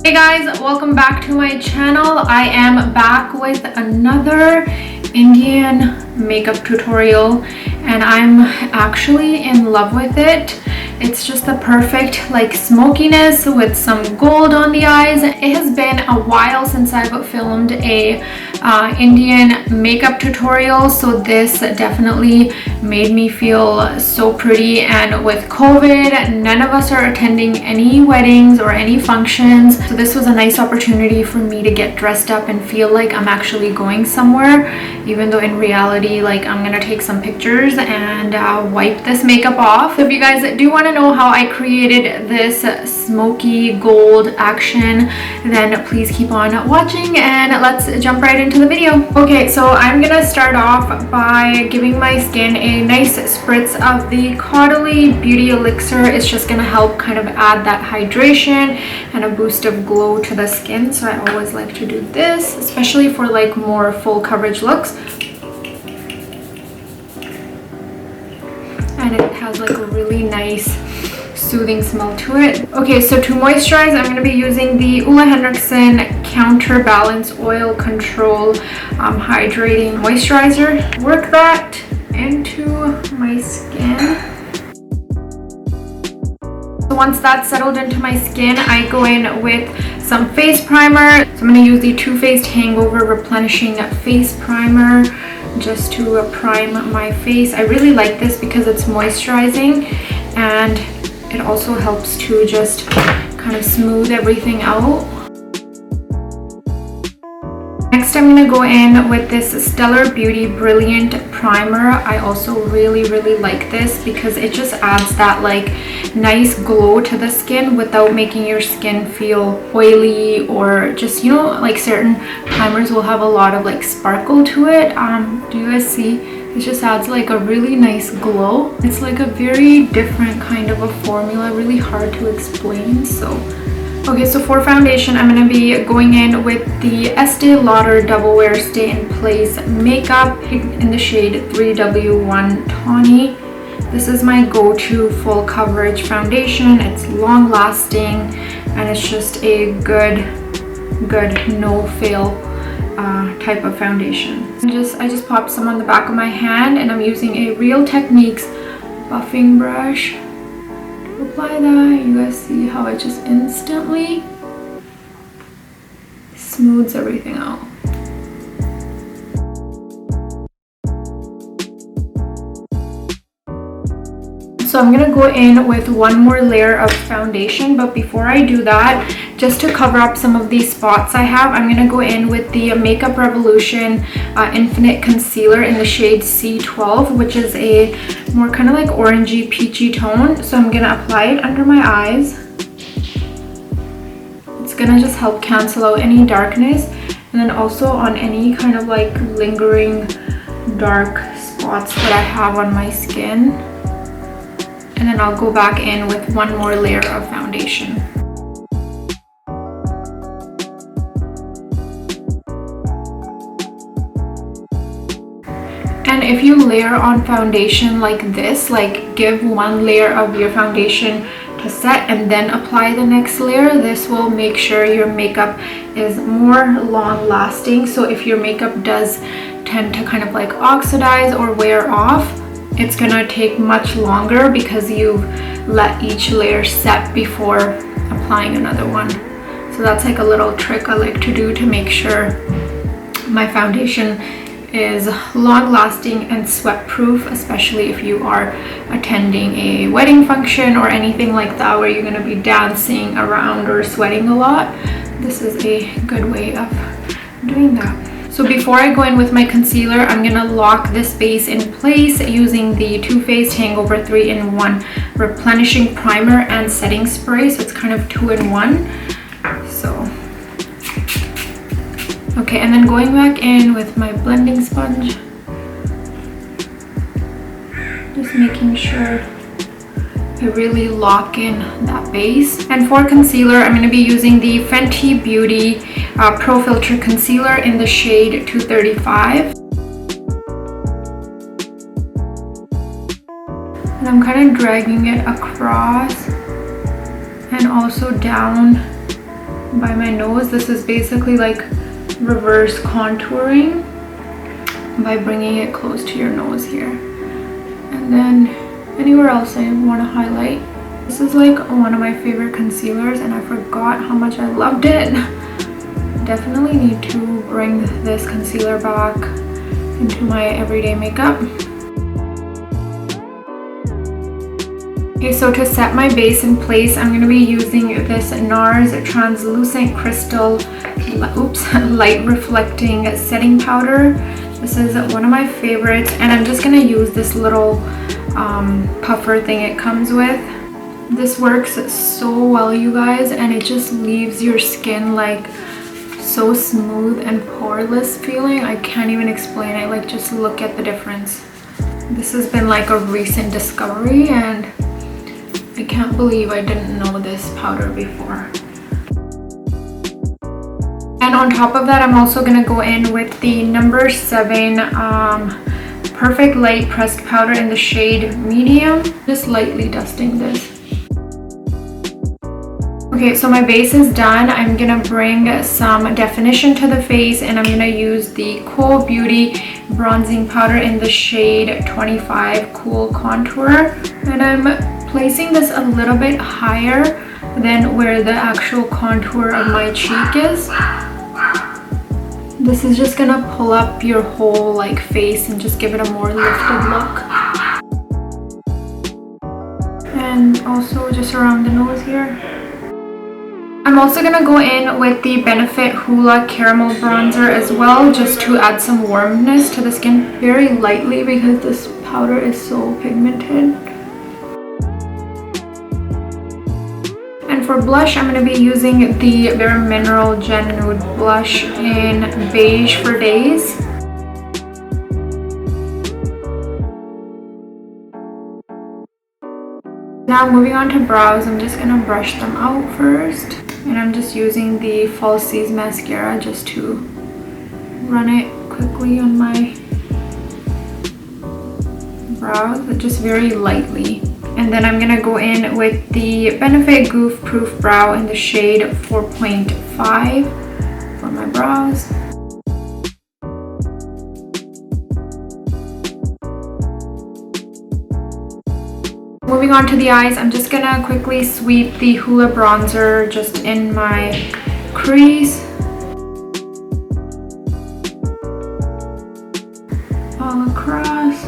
Hey guys, welcome back to my channel. I am back with another Indian makeup tutorial and I'm actually in love with it. It's just the perfect like smokiness with some gold on the eyes. It has been a while since I've filmed a Indian makeup tutorial, so this definitely made me feel so pretty. And with COVID, none of us are attending any weddings or any functions, so this was a nice opportunity for me to get dressed up and feel like I'm actually going somewhere, even though in reality like I'm gonna take some pictures and wipe this makeup off. So if you guys do want to know how I created this smoky gold action, then please keep on watching and let's jump right into the video. Okay, so I'm gonna start off by giving my skin a nice spritz of the Caudalie Beauty Elixir. It's just gonna help kind of add that hydration and a boost of glow to the skin, so I always like to do this, especially for like more full coverage looks. And it has like a really nice soothing smell to it. Okay, so to moisturize, I'm going to be using the Henriksen Counterbalance Oil Control Hydrating Moisturizer. Work that into my skin. So once that's settled into my skin, I go in with some face primer. So I'm going to use the Too Faced Hangover Replenishing Face Primer just to prime my face. I really like this because it's moisturizing and it also helps to just kind of smooth everything out. Next, I'm going to go in with this Stellar Beauty Brilliant Primer. I also really like this because it just adds that like nice glow to the skin without making your skin feel oily, or just, you know, like certain primers will have a lot of like sparkle to it. Do you guys see? It just adds like a really nice glow. It's like a very different kind of a formula, really hard to explain. So okay, so for foundation, I'm going to be going in with the Estee Lauder Double Wear Stay in Place makeup in the shade 3W1 Tawny. This is my go-to full coverage foundation. It's long lasting and it's just a good no fail type of foundation. I just popped some on the back of my hand and I'm using a Real Techniques buffing brush to apply that. You guys see how it just instantly smooths everything out. So I'm gonna go in with one more layer of foundation, but before I do that, just to cover up some of these spots I have, I'm gonna go in with the Makeup Revolution Infinite Concealer in the shade C12, which is a more kind of like orangey peachy tone. So I'm gonna apply it under my eyes. It's gonna just help cancel out any darkness, and then also on any kind of like lingering dark spots that I have on my skin. And then I'll go back in with one more layer of foundation. And if you layer on foundation like this, like give one layer of your foundation to set and then apply the next layer, this will make sure your makeup is more long lasting. So if your makeup does tend to kind of like oxidize or wear off, it's gonna take much longer because you've let each layer set before applying another one. So that's like a little trick I like to do to make sure my foundation is long lasting and sweat proof, especially if you are attending a wedding function or anything like that where you're gonna be dancing around or sweating a lot. This is a good way of doing that. So before I go in with my concealer, I'm gonna lock this base in place using the Too Faced Hangover 3-in-1 Replenishing Primer and Setting Spray. So it's kind of 2-in-1. So, okay, and then going back in with my blending sponge. Just making sure I really lock in that base. And for concealer, I'm gonna be using the Fenty Beauty Profilt'r Concealer in the shade 235. And I'm kind of dragging it across and also down by my nose. This is basically like reverse contouring by bringing it close to your nose here. And then anywhere else I want to highlight. This is like one of my favorite concealers and I forgot how much I loved it. Definitely need to bring this concealer back into my everyday makeup. Okay, so to set my base in place, I'm going to be using this Nars Translucent Crystal Light Reflecting Setting Powder. This is one of my favorites, and I'm just going to use this little puffer thing it comes with. This works so well, you guys, and it just leaves your skin like so smooth and poreless feeling. I can't even explain it. Like, just look at the difference. This has been like a recent discovery, and I can't believe I didn't know this powder before. And on top of that, I'm also going to go in with the number 7 Perfect Light Pressed Powder in the shade Medium. Just lightly dusting this. Okay, so my base is done. I'm going to bring some definition to the face, and I'm going to use the Cool Beauty Bronzing Powder in the shade 25 Cool Contour. And I'm placing this a little bit higher than where the actual contour of my cheek is. This is just gonna pull up your whole like face and just give it a more lifted look. And also just around the nose here. I'm also gonna go in with the Benefit Hoola Caramel Bronzer as well, just to add some warmness to the skin very lightly because this powder is so pigmented. For blush, I'm going to be using the Bare Mineral Gen Nude blush in Beige for Days. Now moving on to brows, I'm just going to brush them out first. And I'm just using the Falsies mascara just to run it quickly on my brows, just very lightly. And then I'm gonna go in with the Benefit Goof Proof Brow in the shade 4.5 for my brows. Moving on to the eyes, I'm just gonna quickly sweep the Hoola bronzer just in my crease. All across.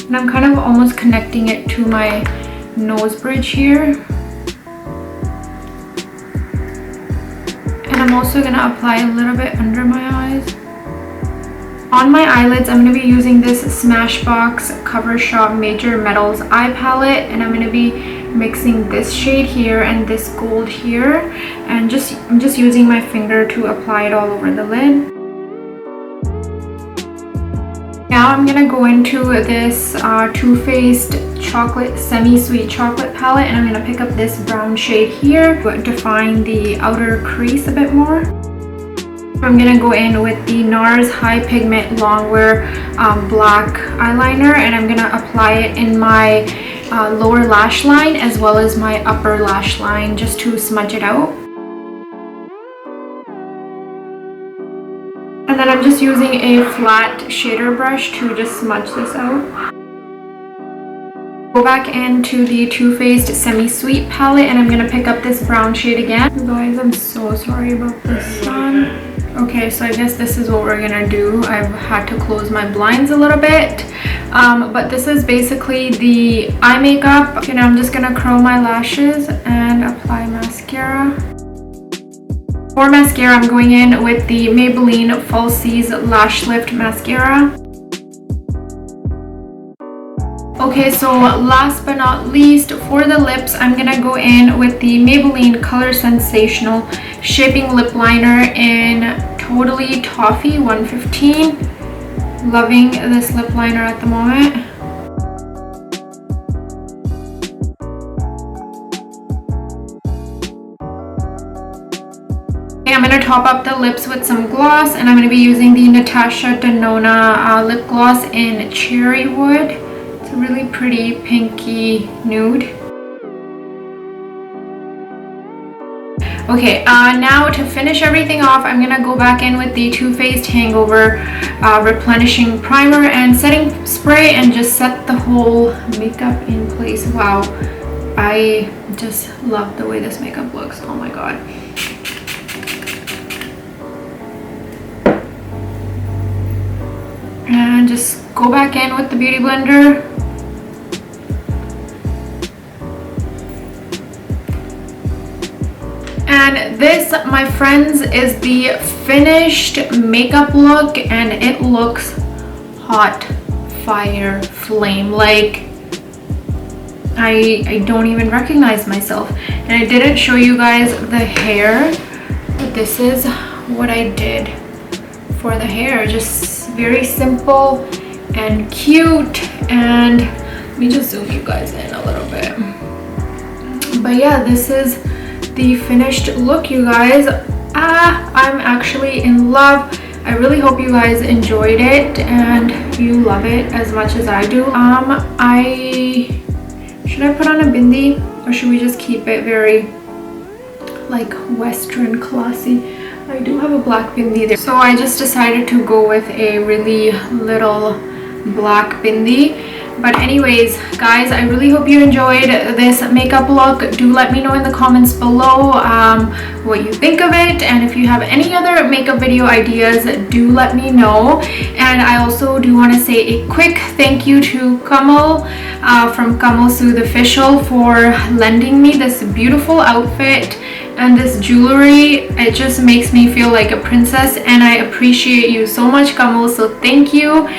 And I'm kind of almost connecting it to my nose bridge here. And I'm also going to apply a little bit under my eyes. On my eyelids, I'm going to be using this SmashBox Cover Shop Major Metals Eye Palette. And I'm going to be mixing this shade here and this gold here. And I'm just using my finger to apply it all over the lid. Now I'm going to go into this Too Faced Chocolate Semi-Sweet Chocolate Palette, and I'm going to pick up this brown shade here to define the outer crease a bit more. I'm going to go in with the Nars High Pigment Longwear Black Eyeliner, and I'm going to apply it in my lower lash line as well as my upper lash line just to smudge it out. And then I'm just using a flat shader brush to just smudge this out. Go back into the Too Faced Semi-Sweet palette, and I'm going to pick up this brown shade again. You guys, I'm so sorry about the sun. Okay, so I guess this is what we're going to do. I've had to close my blinds a little bit. But this is basically the eye makeup. Okay, now I'm just going to curl my lashes and apply mascara. For mascara, I'm going in with the Maybelline Falsies Lash Lift Mascara. Okay, so last but not least, for the lips, I'm gonna go in with the Maybelline Color Sensational Shaping Lip Liner in Caudalie Toffee 115. Loving this lip liner at the moment. I'm going to top up the lips with some gloss, and I'm going to be using the Natasha Denona lip gloss in Cherry Wood. It's a really pretty pinky nude. Okay, now to finish everything off, I'm gonna go back in with the Too Faced Hangover Replenishing Primer and Setting Spray and just set the whole makeup in place. Wow, I just love the way this makeup looks. Oh my god. And just go back in with the Beauty Blender. And this, my friends, is the finished makeup look, and it looks hot fire flame. Like, I don't even recognize myself. And I didn't show you guys the hair, but this is what I did for the hair. Just very simple and cute. And let me just zoom you guys in a little bit. But yeah, this is the finished look, you guys. I'm actually in love. I really hope you guys enjoyed it and you love it as much as I do. Should I put on a bindi, or should we just keep it very like Western classy? I do have a black bindi there, so I just decided to go with a really little black bindi. But anyways, guys, I really hope you enjoyed this makeup look. Do let me know in the comments below what you think of it, and if you have any other makeup video ideas, do let me know. And I also do want to say a quick thank you to Kamal from Kamal Sood Official for lending me this beautiful outfit and this jewelry. It just makes me feel like a princess, and I appreciate you so much, Kamal, so thank you.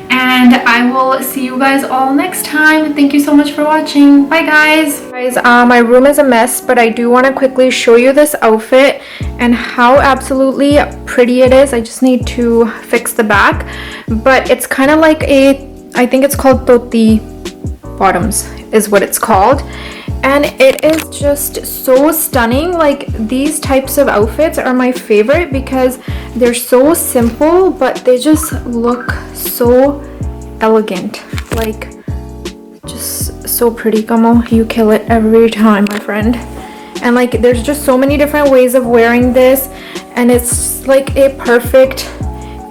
And I will see you guys all next time. Thank you so much for watching. Bye, guys. My room is a mess, but I do want to quickly show you this outfit and how absolutely pretty it is. I just need to fix the back, but it's kind of like I think it's called Toti bottoms is what it's called. And it is just so stunning. Like, these types of outfits are my favorite because they're so simple, but they just look so elegant. Like, just so pretty. Kamal, you kill it every time, my friend. And like, there's just so many different ways of wearing this, and it's like a perfect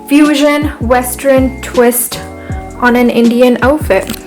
fusion Western twist on an Indian outfit.